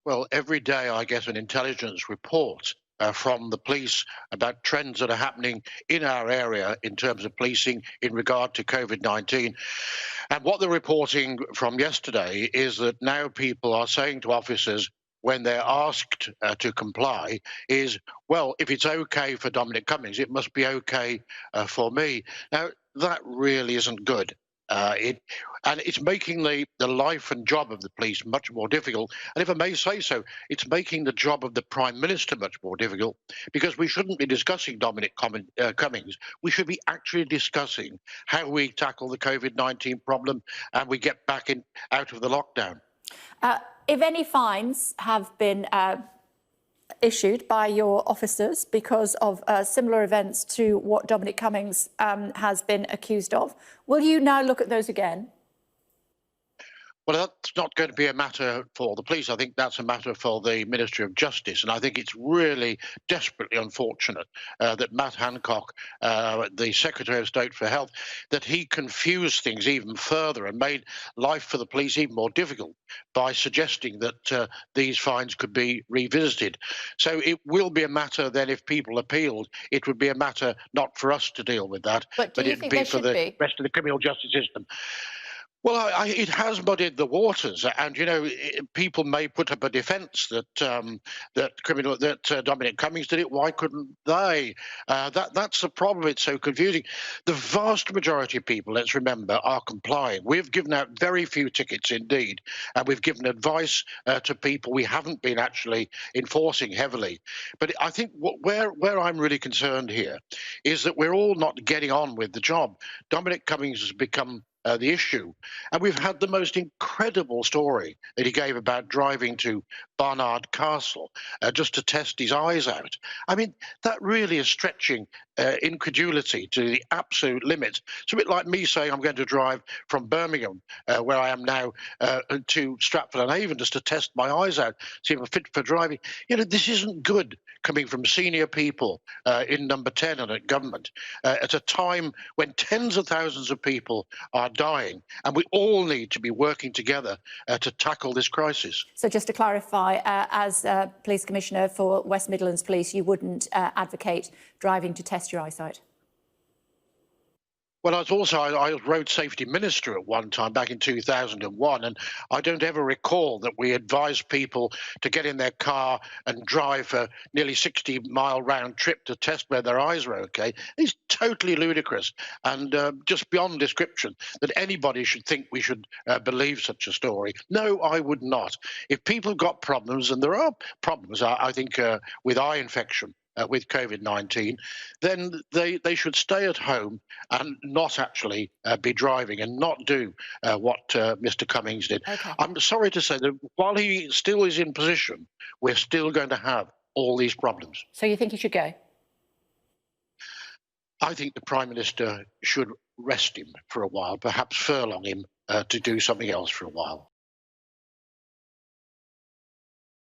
Well, every day I get an intelligence report from the police about trends that are happening in our area in terms of policing in regard to COVID-19. And what they're reporting from yesterday is that now people are saying to officers when they're asked to comply is, well, if it's okay for Dominic Cummings, it must be okay for me. Now, that really isn't good. And it's making the life and job of the police much more difficult. And if I may say so, it's making the job of the Prime Minister much more difficult because we shouldn't be discussing Cummings. We should be actually discussing how we tackle the COVID-19 problem and we get back out of the lockdown. If any fines have been issued by your officers because of similar events to what Dominic Cummings has been accused of, will you now look at those again? Well, that's not going to be a matter for the police. I think that's a matter for the Ministry of Justice. And I think it's really desperately unfortunate that Matt Hancock, the Secretary of State for Health, that he confused things even further and made life for the police even more difficult by suggesting that these fines could be revisited. So it will be a matter then, if people appealed, it would be a matter not for us to deal with that, but it would be for the rest of the criminal justice system. Well, it has muddied the waters, and people may put up a defence that Dominic Cummings did it. Why couldn't they? That's the problem. It's so confusing. The vast majority of people, let's remember, are complying. We've given out very few tickets indeed, and we've given advice to people. We haven't been actually enforcing heavily. But I think where I'm really concerned here is that we're all not getting on with the job. Dominic Cummings has become the issue. And we've had the most incredible story that he gave about driving to Barnard Castle just to test his eyes out. I mean, that really is stretching incredulity to the absolute limit. It's a bit like me saying I'm going to drive from Birmingham, where I am now, to Stratford-on-Avon just to test my eyes out, see if I'm fit for driving. This isn't good coming from senior people in Number 10 and at government at a time when tens of thousands of people are dying, and we all need to be working together to tackle this crisis. So just to clarify, as Police Commissioner for West Midlands Police, you wouldn't advocate driving to test your eyesight? Well, I was Road Safety Minister at one time back in 2001, and I don't ever recall that we advised people to get in their car and drive a nearly 60-mile round trip to test whether their eyes were okay. It's totally ludicrous and just beyond description that anybody should think we should believe such a story. No, I would not. If people got problems, and there are problems, I think, with eye infection, with COVID-19, then they should stay at home and not actually be driving and not do what Mr. Cummings did. Okay. I'm sorry to say that while he still is in position, we're still going to have all these problems. So you think he should go? I think the Prime Minister should rest him for a while, perhaps furlong him to do something else for a while.